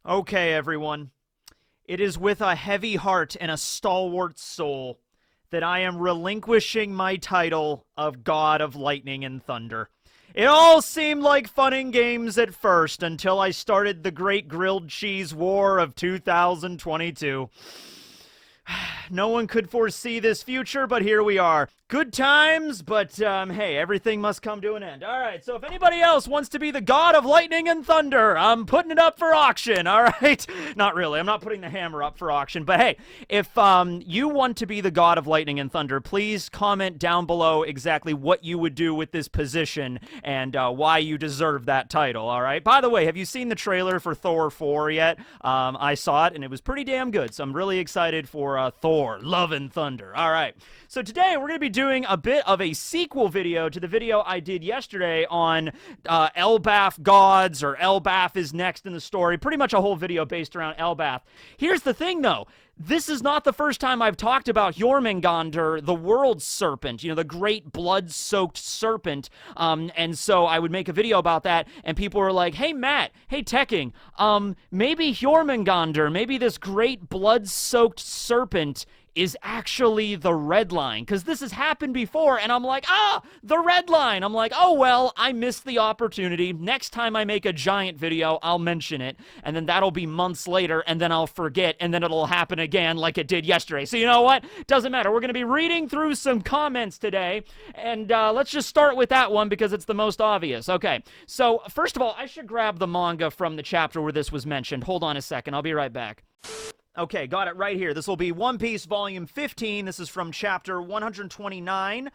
Okay, everyone. It is with a heavy heart and a stalwart soul that I am relinquishing my title of God of Lightning and Thunder. It all seemed like fun and games at first until I started the Great Grilled Cheese War of 2022. No one could foresee this future, but here we are. Good times, but hey, everything must come to an end. All right, so if anybody else wants to be the god of lightning and thunder, I'm putting it up for auction, all right? Not really, I'm not putting the hammer up for auction, but hey, if you want to be the god of lightning and thunder, please comment down below exactly what you would do with this position and why you deserve that title, all right? By the way, have you seen the trailer for Thor 4 yet? I saw it, and it was pretty damn good, so I'm really excited for Thor, Love and Thunder. All right, so today we're going to be doing a bit of a sequel video to the video I did yesterday on ELBAF gods, or ELBAF is next in the story. Pretty much a whole video based around ELBAF. Here's the thing, though. This is not the first time I've talked about Jormungandr, the world serpent, you know, the great blood-soaked serpent, and so I would make a video about that, and people were like, hey, Matt, hey, Tekking, maybe Jormungandr, maybe this great blood-soaked serpent is actually the red line, because this has happened before, and I'm like, the red line. I'm like, oh, well, I missed the opportunity. Next time I make a giant video, I'll mention it, and then that'll be months later, and then I'll forget, and then it'll happen again like it did yesterday. So you know what? Doesn't matter. We're going to be reading through some comments today, and let's just start with that one because it's the most obvious. Okay, so first of all, I should grab the manga from the chapter where this was mentioned. Hold on a second. I'll be right back. Okay, got it right here. This will be One Piece Volume 15. This is from Chapter 129,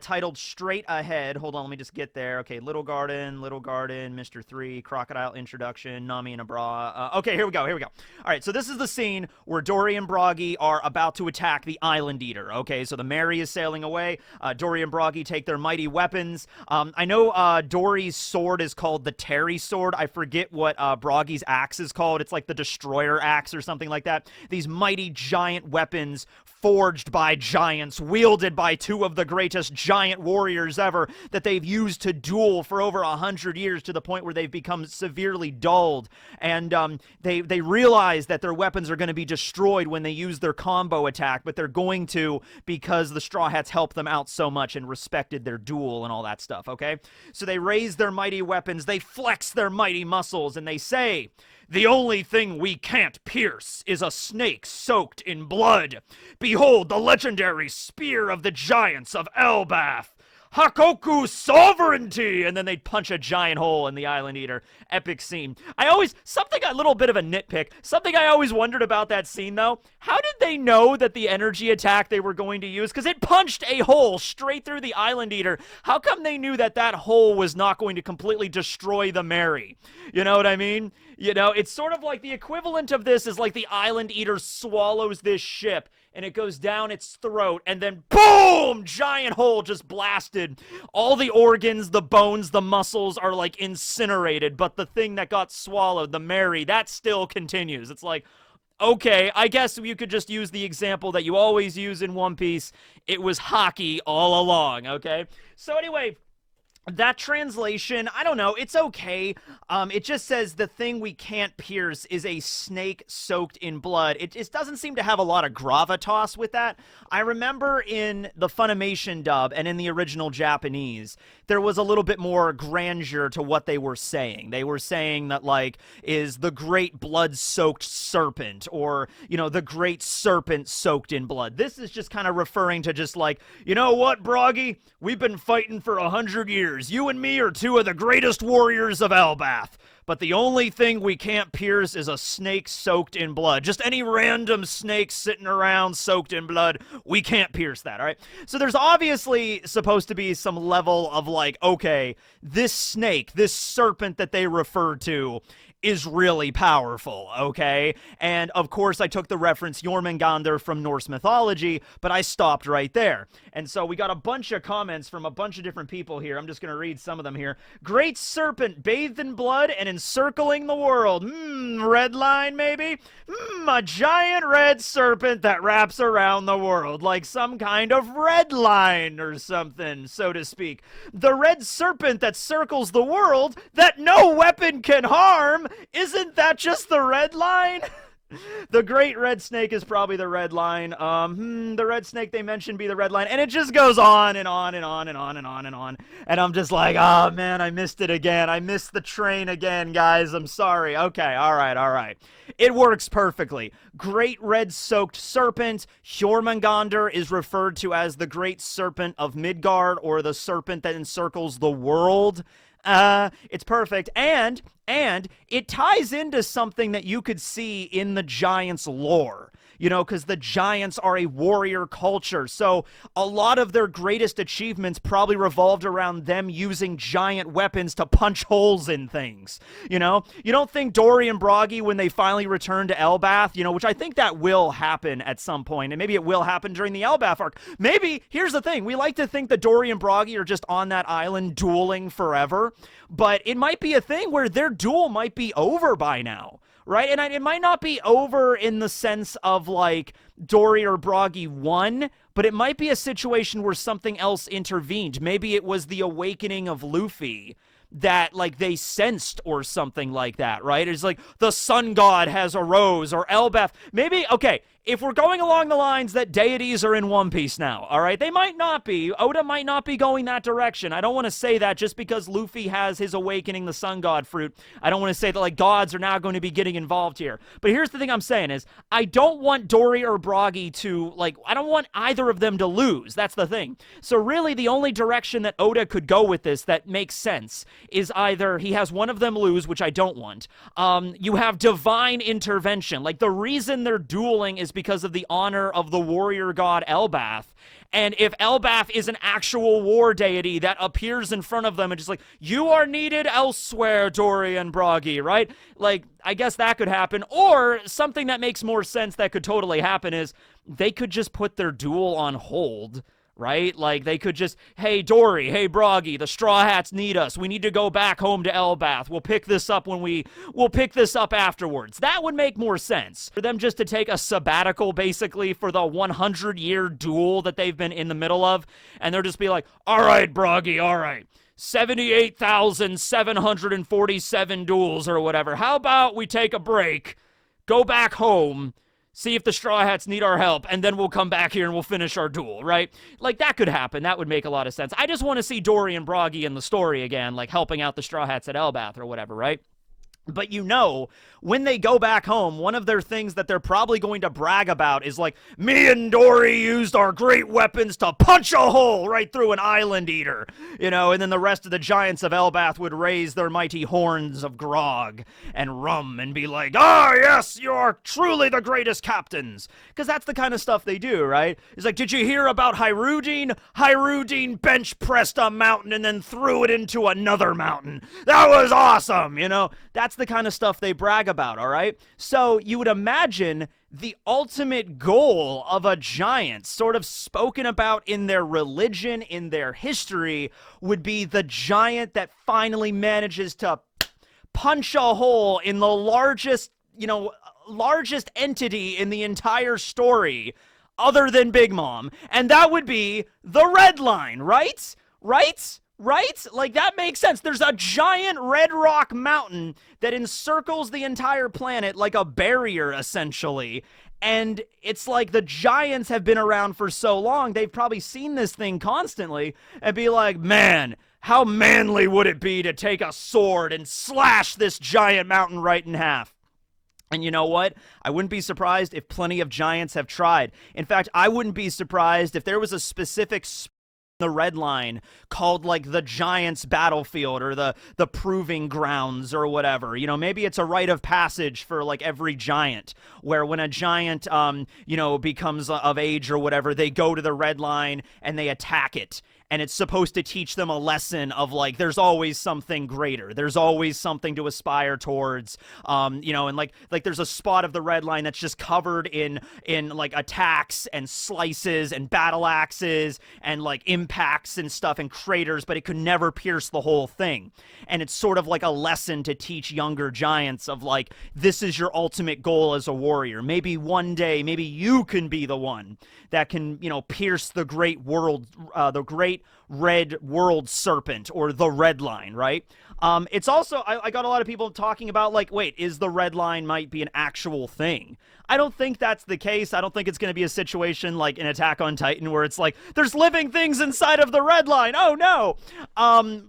titled Straight Ahead. Hold on, let me just get there. Okay, Little Garden, Mr. 3, Crocodile Introduction, Nami and a Bra. Okay, here we go. All right, so this is the scene where Dory and Broggy are about to attack the Island Eater. Okay, so the Mary is sailing away. Dory and Broggy take their mighty weapons. I know Dory's sword is called the Terry Sword. I forget what Broggy's axe is called. It's like the Destroyer Axe or something like that. These mighty giant weapons forged by giants, wielded by two of the greatest giant warriors ever, that they've used to duel for over 100 years to the point where they've become severely dulled. And they realize that their weapons are going to be destroyed when they use their combo attack, but they're going to because the Straw Hats helped them out so much and respected their duel and all that stuff, okay? So they raise their mighty weapons, they flex their mighty muscles, and they say, "The only thing we can't pierce is a snake soaked in blood. Behold the legendary spear of the giants of ELBAF. Hakoku sovereignty!" And then they'd punch a giant hole in the Island Eater. Epic scene. A little bit of a nitpick. Something I always wondered about that scene, though. How did they know that the energy attack they were going to use? Because it punched a hole straight through the Island Eater. How come they knew that that hole was not going to completely destroy the Mary? You know what I mean? You know, it's sort of like the equivalent of this is like the Island Eater swallows this ship, and it goes down its throat, and then boom! Giant hole just blasted. All the organs, the bones, the muscles are like incinerated, but the thing that got swallowed, the Mary, that still continues. It's like, okay, I guess you could just use the example that you always use in One Piece. It was hockey all along, okay? So anyway, that translation, I don't know, it's okay. It just says the thing we can't pierce is a snake soaked in blood. It just doesn't seem to have a lot of gravitas with that. I remember in the Funimation dub and in the original Japanese, there was a little bit more grandeur to what they were saying. They were saying that, like, is the great blood-soaked serpent, or, you know, the great serpent soaked in blood. This is just kind of referring to just like, you know what, Broggy? We've been fighting for 100 years. You and me are two of the greatest warriors of ELBAF, but the only thing we can't pierce is a snake soaked in blood. Just any random snake sitting around soaked in blood, we can't pierce that, all right? So there's obviously supposed to be some level of like, okay, this snake, this serpent that they refer to is really powerful, okay? And of course, I took the reference Jormungandr from Norse mythology, but I stopped right there. And so we got a bunch of comments from a bunch of different people here. I'm just going to read some of them here. Great serpent bathed in blood and encircling the world. Red line, maybe? A giant red serpent that wraps around the world, like some kind of red line or something, so to speak. The red serpent that circles the world that no weapon can harm. Isn't that just the red line? The great red snake is probably the red line. The red snake they mentioned be the red line. And it just goes on and on and on and on and on and on. And I'm just like, oh man, I missed it again. I missed the train again, guys. I'm sorry. Okay, all right. It works perfectly. Great red soaked serpent. Jormungandr is referred to as the great serpent of Midgard, or the serpent that encircles the world. It's perfect. And it ties into something that you could see in the Giants lore, you know, because the Giants are a warrior culture. So a lot of their greatest achievements probably revolved around them using giant weapons to punch holes in things, you know? You don't think Dory and Broggy, when they finally return to ELBAF, you know, which I think that will happen at some point, and maybe it will happen during the ELBAF arc. Maybe, here's the thing, we like to think that Dory and Broggy are just on that island dueling forever, but it might be a thing where their duel might be over by now, right? And it might not be over in the sense of, like, Dory or Broggy won, but it might be a situation where something else intervened. Maybe it was the awakening of Luffy that, like, they sensed or something like that, right? It's like the sun god has arose, or ELBAF. Maybe, okay, if we're going along the lines that deities are in One Piece now, all right? They might not be. Oda might not be going that direction. I don't want to say that just because Luffy has his awakening the sun god fruit. I don't want to say that, like, gods are now going to be getting involved here. But here's the thing I'm saying is, I don't want Dory or Broggy to, like, I don't want either of them to lose. That's the thing. So really the only direction that Oda could go with this that makes sense is either he has one of them lose, which I don't want. You have divine intervention. Like, the reason they're dueling is because of the honor of the warrior god ELBAF. And if ELBAF is an actual war deity that appears in front of them and just like, you are needed elsewhere, Dory and Broggy, right? Like, I guess that could happen. Or something that makes more sense that could totally happen is they could just put their duel on hold, right? Like, they could just, hey, Dory, hey, Broggy, the Straw Hats need us. We need to go back home to ELBAF. We'll pick this up we'll pick this up afterwards. That would make more sense. For them just to take a sabbatical, basically, for the 100-year duel that they've been in the middle of, and they'll just be like, all right, Broggy, all right. 78,747 duels or whatever. How about we take a break, go back home, see if the Straw Hats need our help, and then we'll come back here and we'll finish our duel, right? Like, that could happen. That would make a lot of sense. I just want to see Dory and Broggy in the story again, like helping out the Straw Hats at ELBAF or whatever, right? But you know, when they go back home, one of their things that they're probably going to brag about is like, me and Dory used our great weapons to punch a hole right through an island eater, you know, and then the rest of the giants of ELBAF would raise their mighty horns of grog and rum and be like, ah, yes, you are truly the greatest captains. Because that's the kind of stuff they do, right? It's like, did you hear about Hyrudine? Hyrudine bench pressed a mountain and then threw it into another mountain. That was awesome, you know? That's the kind of stuff they brag about, all right? So you would imagine the ultimate goal of a giant, sort of spoken about in their religion, in their history, would be the giant that finally manages to punch a hole in the largest, you know, largest entity in the entire story, other than Big Mom. And that would be the Red Line, right? Right? Like, that makes sense. There's a giant red rock mountain that encircles the entire planet like a barrier, essentially. And it's like the giants have been around for so long, they've probably seen this thing constantly and be like, man, how manly would it be to take a sword and slash this giant mountain right in half? And you know what? I wouldn't be surprised if plenty of giants have tried. In fact, I wouldn't be surprised if there was a specific the Red Line called like the Giants Battlefield or the Proving Grounds or whatever. You know, maybe it's a rite of passage for like every giant, where when a giant you know, becomes of age or whatever, they go to the Red Line and they attack it. And it's supposed to teach them a lesson of like, there's always something greater. There's always something to aspire towards. You know, and like there's a spot of the Red Line that's just covered in like attacks and slices and battle axes and like impacts and stuff and craters, but it could never pierce the whole thing. And it's sort of like a lesson to teach younger giants of like, this is your ultimate goal as a warrior. Maybe one day, maybe you can be the one that can, you know, pierce the great world, the great red world serpent, or the Red Line, right? It's also, I got a lot of people talking about, like, wait, is the red line might be an actual thing? I don't think that's the case. I don't think it's going to be a situation like in Attack on Titan where it's like, there's living things inside of the red line. Oh, no.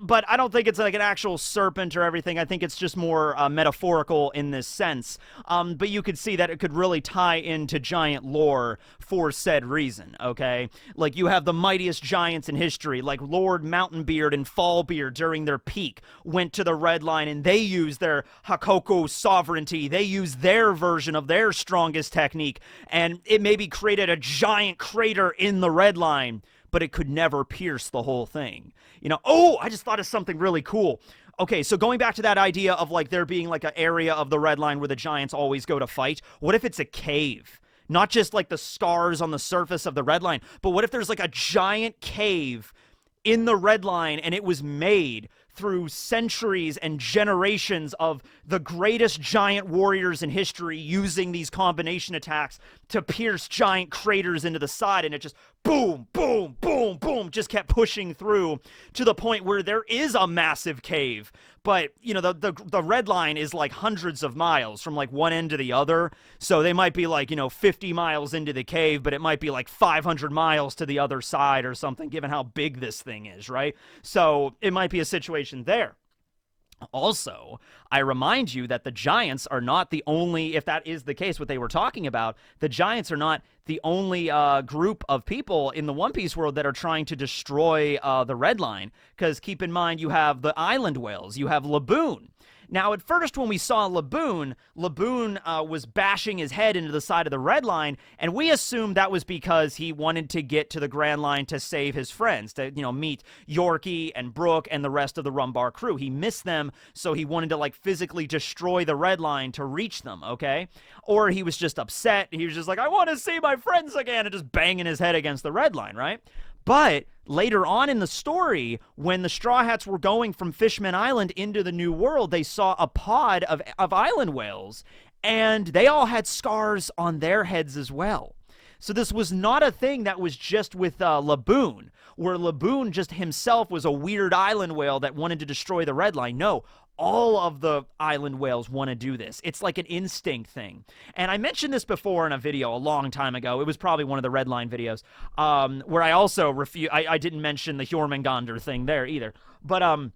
But I don't think it's like an actual serpent or everything. I think it's just more metaphorical in this sense. But you could see that it could really tie into giant lore for said reason, okay? Like, you have the mightiest giants in history, like Lord Mountainbeard and Fallbeard during their peak went to the red line, and they used their Hakoko sovereignty. They used their version of their strongest technique, and it maybe created a giant crater in the red line, but it could never pierce the whole thing. You know, oh, I just thought of something really cool. Okay, so going back to that idea of like there being like an area of the red line where the giants always go to fight, what if it's a cave? Not just like the scars on the surface of the red line, but what if there's like a giant cave in the red line and it was made through centuries and generations of the greatest giant warriors in history using these combination attacks to pierce giant craters into the side, and it just boom, boom, boom, boom, just kept pushing through to the point where there is a massive cave. But, you know, the red line is like hundreds of miles from like one end to the other. So they might be like, you know, 50 miles into the cave, but it might be like 500 miles to the other side or something, given how big this thing is, right? So it might be a situation there. Also, I remind you that the giants are not the only, if that is the case, what they were talking about, the giants are not the only group of people in the One Piece world that are trying to destroy the red line. Because keep in mind, you have the island whales, you have Laboon. Now, at first, when we saw Laboon was bashing his head into the side of the red line, and we assumed that was because he wanted to get to the Grand Line to save his friends, to, you know, meet Yorkie and Brook and the rest of the Rumbar crew. He missed them, so he wanted to, like, physically destroy the red line to reach them, okay? Or he was just upset. He was just like, I want to see my friends again, and just banging his head against the red line, right? But later on in the story, when the Straw Hats were going from Fishman Island into the New World, they saw a pod of island whales, and they all had scars on their heads as well. So this was not a thing that was just with Laboon, where Laboon just himself was a weird island whale that wanted to destroy the red line. No, all of the island whales want to do this. It's like an instinct thing. And I mentioned this before in a video a long time ago. It was probably one of the red line videos, where I also I didn't mention the Jormungandr thing there either. But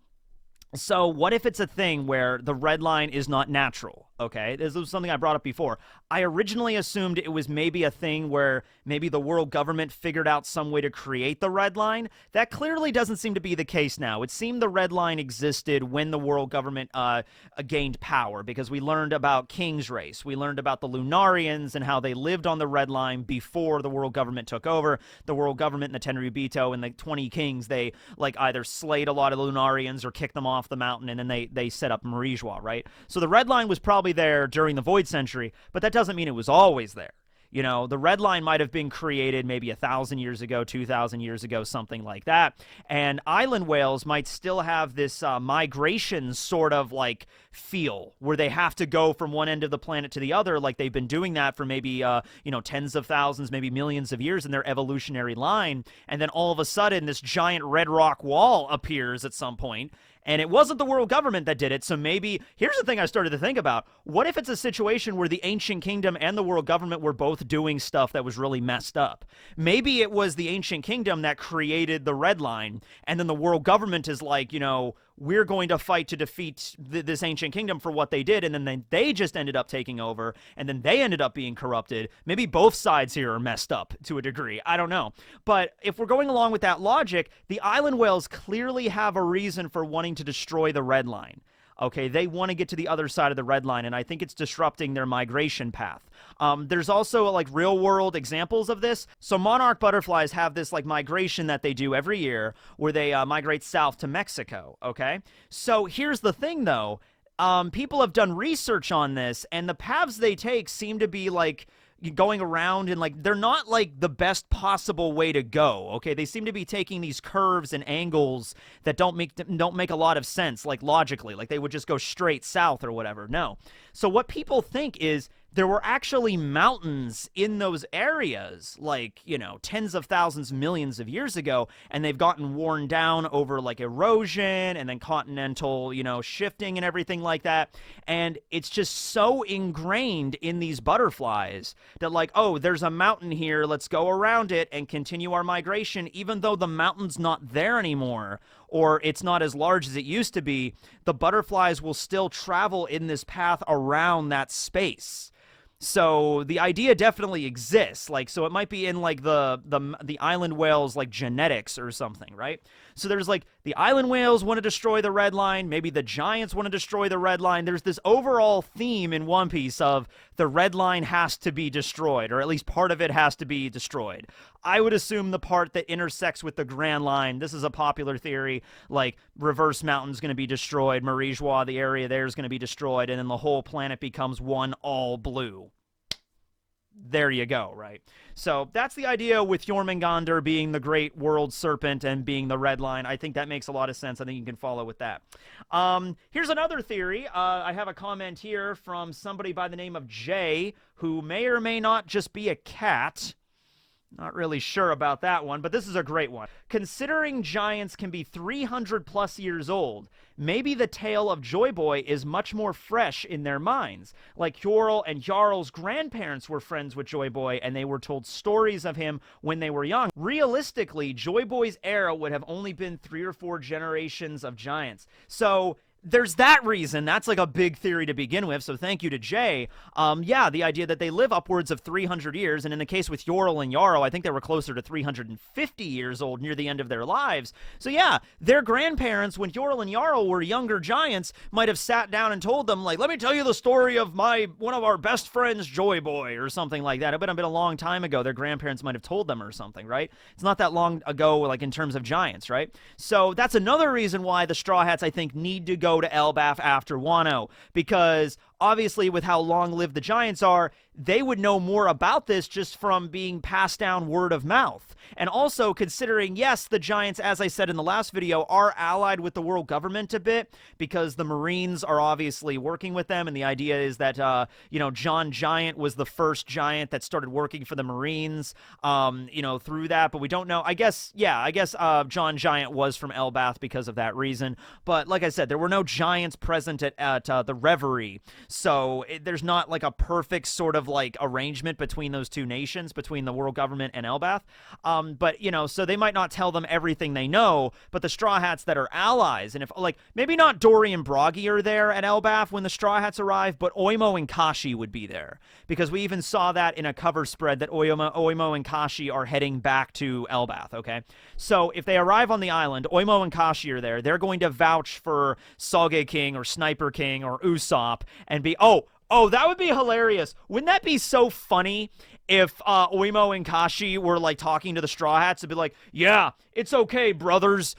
so what if it's a thing where the red line is not natural, okay? This was something I brought up before. I originally assumed it was maybe a thing where maybe the world government figured out some way to create the red line. That clearly doesn't seem to be the case now. It seemed the red line existed when the world government gained power, because we learned about King's Race. We learned about the Lunarians and how they lived on the red line before the world government took over. The world government and the Tenryubito and the 20 kings, they like either slayed a lot of the Lunarians or kicked them off the mountain, and then they set up Marijua, right? So the red line was probably there during the Void Century, but that doesn't mean it was always there. You know, the red line might have been created maybe 1,000 years ago, 2,000 years ago, something like that. And island whales might still have this migration sort of like feel where they have to go from one end of the planet to the other, like they've been doing that for maybe, you know, tens of thousands, maybe millions of years in their evolutionary line. And then all of a sudden, this giant red rock wall appears at some point. And it wasn't the world government that did it, so maybe, here's the thing I started to think about. What if it's a situation where the Ancient Kingdom and the world government were both doing stuff that was really messed up? Maybe it was the Ancient Kingdom that created the red line, and then the world government is like, you know, we're going to fight to defeat this Ancient Kingdom for what they did, and then they just ended up taking over, and then they ended up being corrupted. Maybe both sides here are messed up to a degree. I don't know. But if we're going along with that logic, the island whales clearly have a reason for wanting to destroy the red line. Okay, they want to get to the other side of the red line, and I think it's disrupting their migration path. There's also like real world examples of this. So monarch butterflies have this like migration that they do every year where they migrate south to Mexico, okay? So here's the thing though, people have done research on this, and the paths they take seem to be like going around, and like they're not like the best possible way to go. Okay, they seem to be taking these curves and angles that don't make a lot of sense, like logically, like they would just go straight south or whatever. No. So what people think is there were actually mountains in those areas, like, tens of thousands, millions of years ago, and they've gotten worn down over like erosion and then continental, shifting and everything like that. And it's just so ingrained in these butterflies that, like, oh, there's a mountain here, let's go around it and continue our migration, even though the mountain's not there anymore, or it's not as large as it used to be. The butterflies will still travel in this path around that space. So the idea definitely exists. Like, so it might be in like the island whales, like, genetics or something, right? So there's like the island whales want to destroy the red line. Maybe the giants want to destroy the red line. There's this overall theme in One Piece of the red line has to be destroyed, or at least part of it has to be destroyed. I would assume the part that intersects with the Grand Line, this is a popular theory, like Reverse Mountain's going to be destroyed, Marie Joie, the area there, is going to be destroyed, and then the whole planet becomes one all blue. There you go, right? So that's the idea with Jormungandr being the great world serpent and being the red line. I think that makes a lot of sense. I think you can follow with that. Here's another theory. I have a comment here from somebody by the name of Jay, who may or may not just be a cat. Not really sure about that one, but this is a great one. Considering giants can be 300 plus years old, maybe the tale of Joyboy is much more fresh in their minds. Like Hjorl and Jarl's grandparents were friends with Joyboy, and they were told stories of him when they were young. Realistically, Joyboy's era would have only been 3 or 4 generations of giants. So there's that reason. That's like a big theory to begin with, so thank you to Jay. Yeah, the idea that they live upwards of 300 years, and in the case with Hjorl and Jarl, I think they were closer to 350 years old near the end of their lives. So yeah, their grandparents, when Hjorl and Jarl were younger giants, might have sat down and told them, like, let me tell you the story of one of our best friends, Joyboy, or something like that. It would have been a long time ago. Their grandparents might have told them or something, right? It's not that long ago, like, in terms of giants, right? So that's another reason why the Straw Hats, I think, need to go to ELBAF after Wano, because obviously with how long-lived the giants are, they would know more about this just from being passed down word of mouth. And also considering, yes, the giants, as I said in the last video, are allied with the world government a bit, because the Marines are obviously working with them, and the idea is that, John Giant was the first giant that started working for the Marines, through that, but we don't know. I guess John Giant was from ELBAF because of that reason, but like I said, there were no giants present at the Reverie, so there's not like a perfect sort of like arrangement between those two nations, between the world government and ELBAF. But so they might not tell them everything they know, but the Straw Hats that are allies, and if, like, maybe not Dory and Bragi are there at ELBAF when the Straw Hats arrive, but Oimo and Kashi would be there, because we even saw that in a cover spread that Oimo and Kashi are heading back to ELBAF, okay? So if they arrive on the island, Oimo and Kashi are there, they're going to vouch for Sage King or Sniper King or Usopp and be, oh, that would be hilarious. Wouldn't that be so funny if Oimo and Kashi were, like, talking to the Straw Hats and be like, yeah, it's okay, brothers.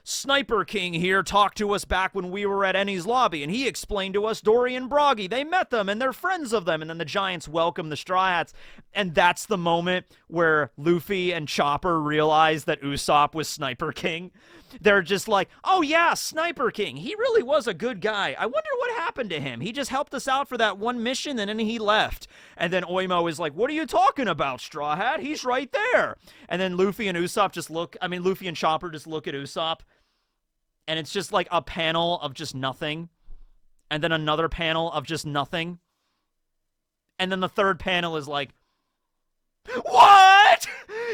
Sniper King here talked to us back when we were at Ennie's lobby, and he explained to us Dory and Bragi. They met them, and they're friends of them. And then the giants welcome the Straw Hats. And that's the moment where Luffy and Chopper realize that Usopp was Sniper King. They're just like, oh yeah, Sniper King. He really was a good guy. I wonder what happened to him. He just helped us out for that one mission, and then he left. And then Oimo is like, what are you talking about, Straw Hat? He's right there. And then Luffy and Chopper just look at Usopp, and it's just like a panel of just nothing. And then another panel of just nothing. And then the third panel is like, what?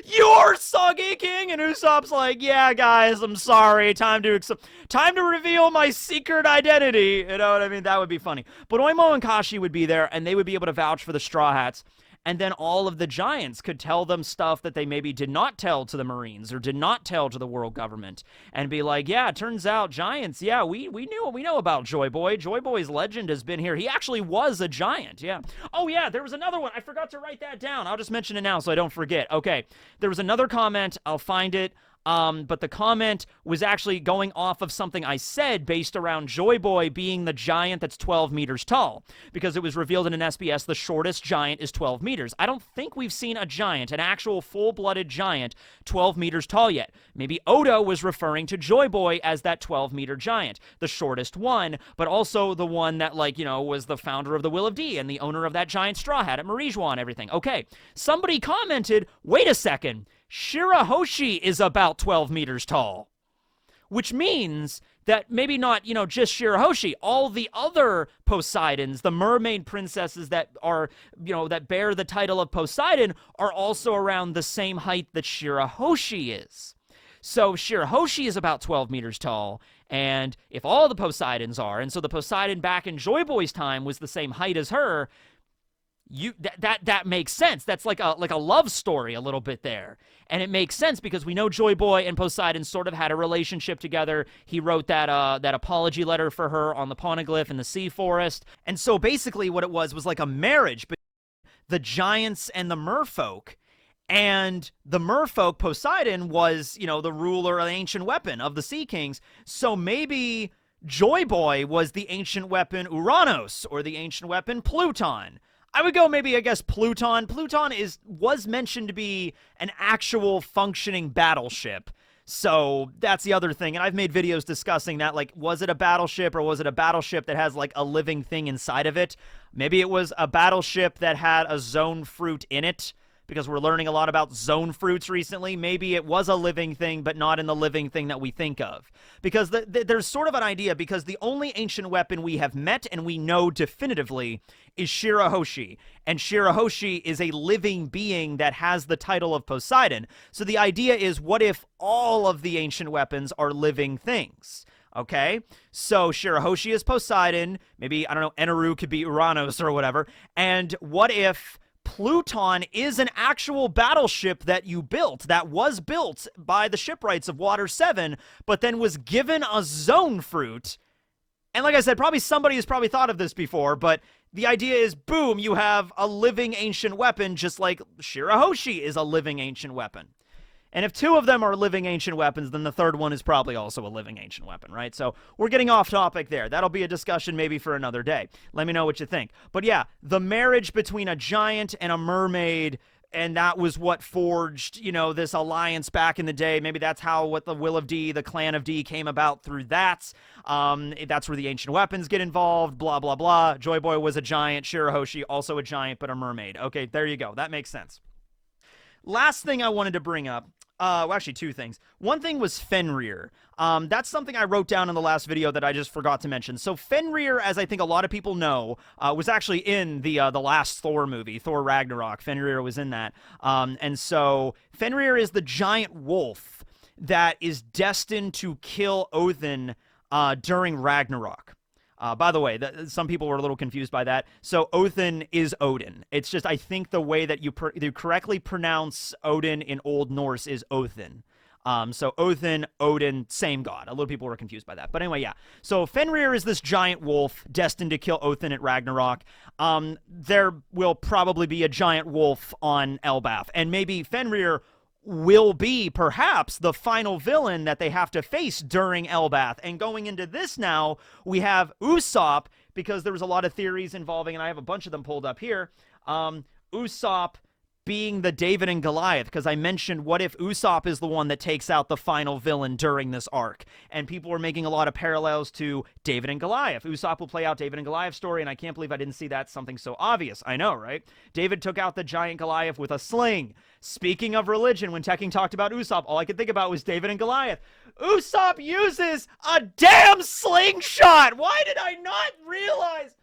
You're Sage King? And Usopp's like, yeah, guys, I'm sorry. Time to reveal my secret identity. You know what I mean? That would be funny. But Oimo and Kashi would be there, and they would be able to vouch for the Straw Hats. And then all of the giants could tell them stuff that they maybe did not tell to the Marines or did not tell to the world government, and be like, yeah, it turns out giants, yeah, we know about Joyboy. Joyboy's legend has been here. He actually was a giant, yeah. Oh, yeah, there was another one. I forgot to write that down. I'll just mention it now so I don't forget. Okay, there was another comment. I'll find it. But the comment was actually going off of something I said based around Joyboy being the giant that's 12 meters tall, because it was revealed in an SBS the shortest giant is 12 meters. I don't think we've seen a giant, an actual full-blooded giant, 12 meters tall yet. Maybe Oda was referring to Joyboy as that 12-meter giant, the shortest one, but also the one that, like, you know, was the founder of the Will of D and the owner of that giant straw hat at Marijois and everything. Okay, somebody commented, wait a second, Shirahoshi is about 12 meters tall, which means that maybe not, you know, just Shirahoshi, all the other Poseidons, the mermaid princesses that are, you know, that bear the title of Poseidon are also around the same height that Shirahoshi is. So Shirahoshi is about 12 meters tall, and if all the Poseidons are, and so the Poseidon back in Joyboy's time was the same height as her, that makes sense. That's like a love story a little bit there. And it makes sense because we know Joyboy and Poseidon sort of had a relationship together. He wrote that apology letter for her on the Poneglyph in the Sea Forest. And so basically what it was like a marriage between the giants and the merfolk. And the merfolk, Poseidon, was, you know, the ruler of the ancient weapon of the Sea Kings. So maybe Joyboy was the ancient weapon Uranos or the ancient weapon Pluton. I would go maybe, I guess, Pluton. Pluton was mentioned to be an actual functioning battleship. So that's the other thing. And I've made videos discussing that, like, was it a battleship or was it a battleship that has, like, a living thing inside of it? Maybe it was a battleship that had a zone fruit in it, because we're learning a lot about zone fruits recently. Maybe it was a living thing, but not in the living thing that we think of. Because there's sort of an idea, because the only ancient weapon we have met and we know definitively is Shirahoshi. And Shirahoshi is a living being that has the title of Poseidon. So the idea is, what if all of the ancient weapons are living things? Okay, so Shirahoshi is Poseidon. Maybe, I don't know, Eneru could be Uranos or whatever. And what if Pluton is an actual battleship that you built, that was built by the shipwrights of Water 7, but then was given a zone fruit? And like I said, probably somebody has probably thought of this before, but the idea is, boom, you have a living ancient weapon, just like Shirahoshi is a living ancient weapon. And if two of them are living ancient weapons, then the third one is probably also a living ancient weapon, right? So we're getting off topic there. That'll be a discussion maybe for another day. Let me know what you think. But yeah, the marriage between a giant and a mermaid, and that was what forged, you know, this alliance back in the day. Maybe that's how what the Will of D, the Clan of D, came about through that. That's where the ancient weapons get involved, blah, blah, blah. Joyboy was a giant, Shirahoshi also a giant, but a mermaid. Okay, there you go. That makes sense. Last thing I wanted to bring up, well, actually two things. One thing was Fenrir. That's something I wrote down in the last video that I just forgot to mention. So Fenrir, as I think a lot of people know, was actually in the last Thor movie, Thor Ragnarok. Fenrir was in that. And so Fenrir is the giant wolf that is destined to kill Odin during Ragnarok. By the way, some people were a little confused by that. So Odin is Odin. It's just, I think the way that you correctly pronounce Odin in Old Norse is Othin. So Othin, Odin, same god. A lot of people were confused by that. But anyway, yeah. So Fenrir is this giant wolf destined to kill Othin at Ragnarok. There will probably be a giant wolf on ELBAF. And maybe Fenrir will be perhaps the final villain that they have to face during ELBAF. And going into this now, we have Usopp, because there was a lot of theories involving, and I have a bunch of them pulled up here, Usopp being the David and Goliath, because I mentioned, what if Usopp is the one that takes out the final villain during this arc? And people were making a lot of parallels to David and Goliath. Usopp will play out David and Goliath's story, and I can't believe I didn't see that, something so obvious. I know, right? David took out the giant Goliath with a sling. Speaking of religion, when Tekking talked about Usopp, all I could think about was David and Goliath. Usopp uses a damn slingshot! Why did I not realize?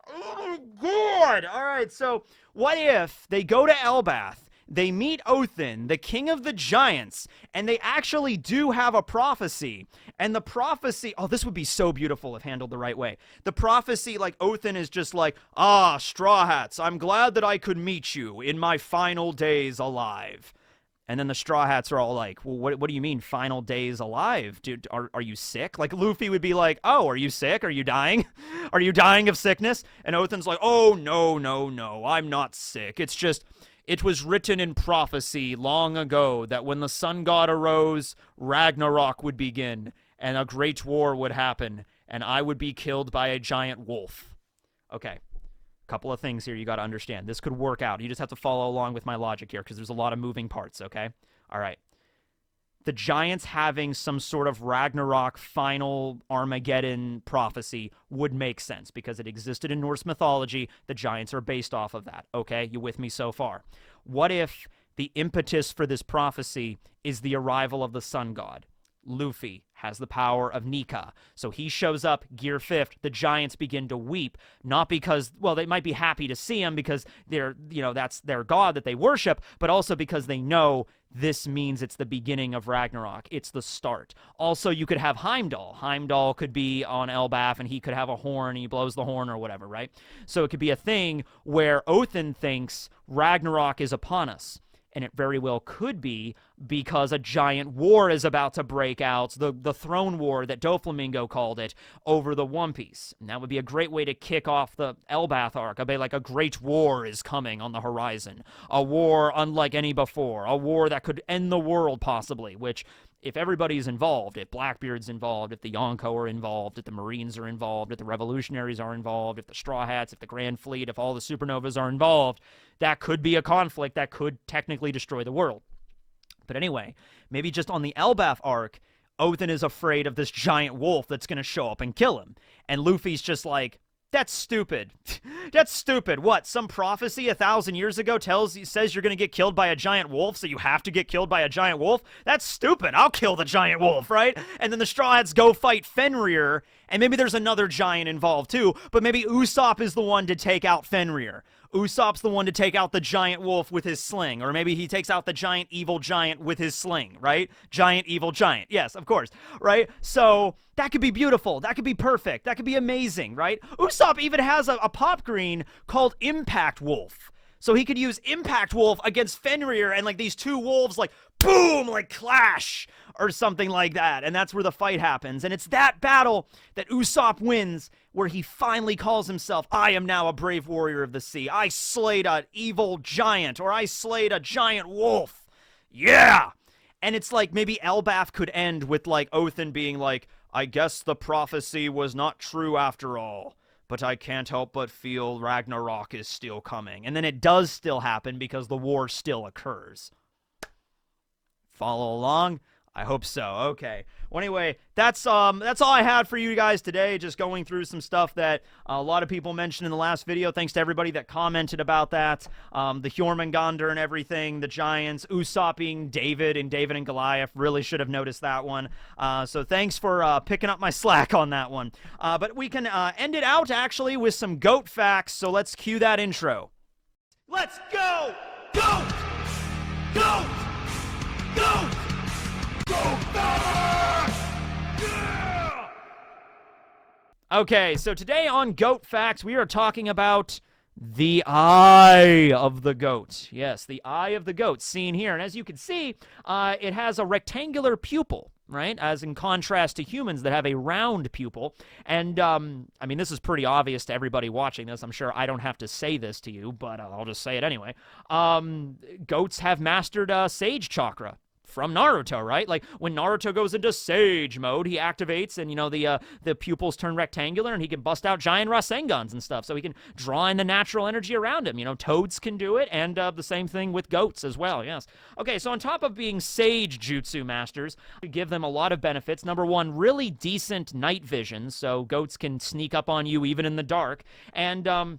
Oh my god! Alright, so what if they go to ELBAF, they meet Othin, the king of the giants, and they actually do have a prophecy. And the prophecy, oh, this would be so beautiful if handled the right way. The prophecy, like, Othin is just like, ah, Straw Hats, I'm glad that I could meet you in my final days alive. And then the Straw Hats are all like, well, what do you mean, final days alive? Dude, are you sick? Like, Luffy would be like, oh, are you sick? Are you dying? Are you dying of sickness? And Othin's like, oh, no, I'm not sick. It's just It was written in prophecy long ago that when the sun god arose, Ragnarok would begin, and a great war would happen, and I would be killed by a giant wolf. Okay, couple of things here you got to understand. This could work out. You just have to follow along with my logic here, because there's a lot of moving parts, okay? All right. The giants having some sort of Ragnarok final Armageddon prophecy would make sense because it existed in Norse mythology. The giants are based off of that. Okay, you with me so far? What if the impetus for this prophecy is the arrival of the sun god? Luffy has the power of Nika. So he shows up, gear 5th. The giants begin to weep, not because, well, they might be happy to see him because they're, that's their god that they worship, but also because they know this means it's the beginning of Ragnarok. It's the start. Also, you could have Heimdall. Heimdall could be on ELBAF, and he could have a horn, and he blows the horn or whatever, right? So it could be a thing where Othin thinks Ragnarok is upon us. And it very well could be because a giant war is about to break out, the throne war that Doflamingo called it, over the One Piece. And that would be a great way to kick off the ELBAF arc. I'd be like, a great war is coming on the horizon. A war unlike any before. A war that could end the world, possibly, which, if everybody's involved, if Blackbeard's involved, if the Yonko are involved, if the Marines are involved, if the Revolutionaries are involved, if the Straw Hats, if the Grand Fleet, if all the Supernovas are involved, that could be a conflict that could technically destroy the world. But anyway, maybe just on the ELBAF arc, Othin is afraid of this giant wolf that's going to show up and kill him. And Luffy's just like, that's stupid. That's stupid. What? Some prophecy 1,000 years ago says you're going to get killed by a giant wolf, so you have to get killed by a giant wolf? That's stupid. I'll kill the giant wolf, right? And then the Straw Hats go fight Fenrir, and maybe there's another giant involved too, but maybe Usopp is the one to take out Fenrir. Usopp's the one to take out the giant wolf with his sling, or maybe he takes out the giant evil giant with his sling, right? Giant evil giant. Yes, of course, right? So that could be beautiful. That could be perfect. That could be amazing, right? Usopp even has a pop green called Impact Wolf. So he could use Impact Wolf against Fenrir, and like these two wolves like boom, like clash or something like that. And that's where the fight happens. And it's that battle that Usopp wins, where he finally calls himself, I am now a brave warrior of the sea. I slayed an evil giant, or I slayed a giant wolf. Yeah! And it's like maybe ELBAF could end with like Othin being like, I guess the prophecy was not true after all, but I can't help but feel Ragnarok is still coming. And then it does still happen because the war still occurs. Follow along? I hope so. Okay. Well, anyway, that's all I had for you guys today. Just going through some stuff that a lot of people mentioned in the last video. Thanks to everybody that commented about that. The Jormungandr and everything, the giants, Usopp being David and Goliath. Really should have noticed that one. So thanks for picking up my slack on that one. But we can end it out actually with some GOAT facts. So let's cue that intro. Let's go! GOAT! GOAT! GOAT! Yeah! Okay, so today on GOAT Facts, we are talking about the eye of the goat. Yes, the eye of the goat, seen here. And as you can see, it has a rectangular pupil, right? As in contrast to humans that have a round pupil. And, I mean, this is pretty obvious to everybody watching this. I'm sure I don't have to say this to you, but I'll just say it anyway. Goats have mastered Sage Chakra from Naruto, right? Like, when Naruto goes into Sage mode, he activates, and, the pupils turn rectangular, and he can bust out giant Rasengans and stuff, so he can draw in the natural energy around him. Toads can do it, and the same thing with goats as well, yes. Okay, so on top of being Sage Jutsu masters, we give them a lot of benefits. Number one, really decent night vision, so goats can sneak up on you even in the dark, and,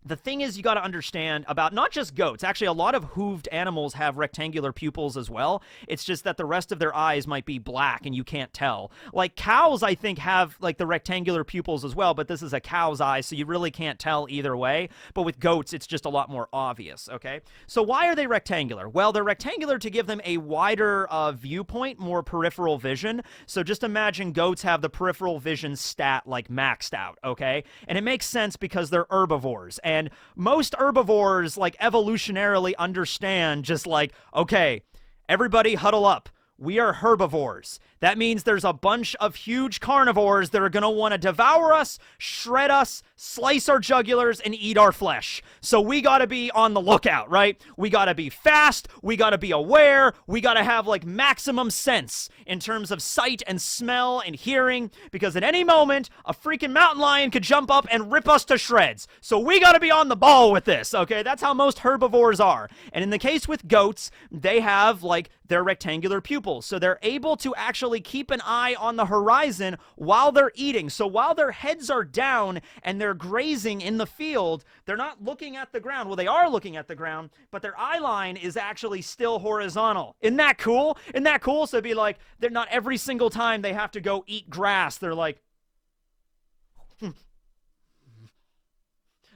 the thing is, you got to understand about not just goats. Actually, a lot of hooved animals have rectangular pupils as well. It's just that the rest of their eyes might be black and you can't tell. Like cows, I think, have like the rectangular pupils as well, but this is a cow's eye, so you really can't tell either way. But with goats, it's just a lot more obvious, okay? So why are they rectangular? Well, they're rectangular to give them a wider viewpoint, more peripheral vision. So just imagine goats have the peripheral vision stat like maxed out, okay? And it makes sense because they're herbivores. And most herbivores, like, evolutionarily understand just like, okay, everybody huddle up. We are herbivores. That means there's a bunch of huge carnivores that are going to want to devour us, shred us, slice our jugulars, and eat our flesh. So we got to be on the lookout, right? We got to be fast. We got to be aware. We got to have like maximum sense in terms of sight and smell and hearing, because at any moment, a freaking mountain lion could jump up and rip us to shreds. So we got to be on the ball with this, okay? That's how most herbivores are. And in the case with goats, they have like their rectangular pupils. So they're able to actually keep an eye on the horizon while they're eating. So while their heads are down and they're grazing in the field, they're not looking at the ground. Well, they are looking at the ground, but their eye line is actually still horizontal. Isn't that cool? Isn't that cool? So it'd be like, they're not every single time they have to go eat grass. They're like,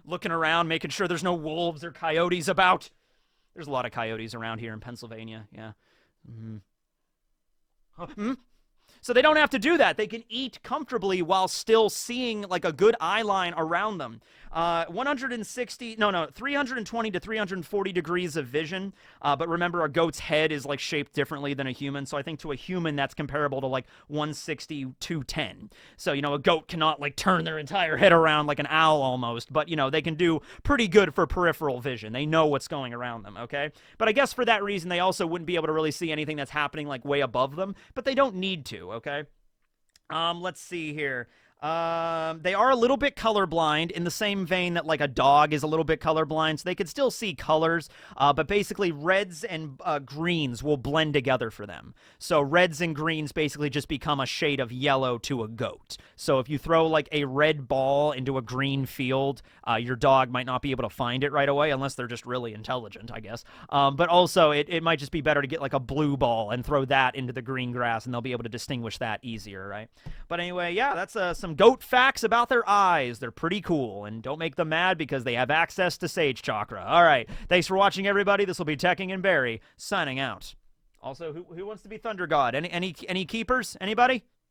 looking around, making sure there's no wolves or coyotes about. There's a lot of coyotes around here in Pennsylvania, yeah. So they don't have to do that. They can eat comfortably while still seeing like a good eye line around them. 320 to 340 degrees of vision. But remember, a goat's head is like shaped differently than a human. So I think to a human, that's comparable to like 160, 210. So, you know, a goat cannot like turn their entire head around like an owl almost. But, you know, they can do pretty good for peripheral vision. They know what's going around them, okay? But I guess for that reason, they also wouldn't be able to really see anything that's happening like way above them. But they don't need to, okay? Let's see here. They are a little bit colorblind in the same vein that like a dog is a little bit colorblind, so they could still see colors, but basically reds and greens will blend together for them. So reds and greens basically just become a shade of yellow to a goat. So if you throw like a red ball into a green field, your dog might not be able to find it right away unless they're just really intelligent, I guess. But also it might just be better to get like a blue ball and throw that into the green grass, and they'll be able to distinguish that easier, right? But anyway, yeah, that's some goat facts about their eyes. They're pretty cool, and don't make them mad because they have access to Sage Chakra. All right, thanks for watching, everybody. This will be Tekking and Barry signing out. Also, who wants to be Thunder God? Any keepers? Anybody?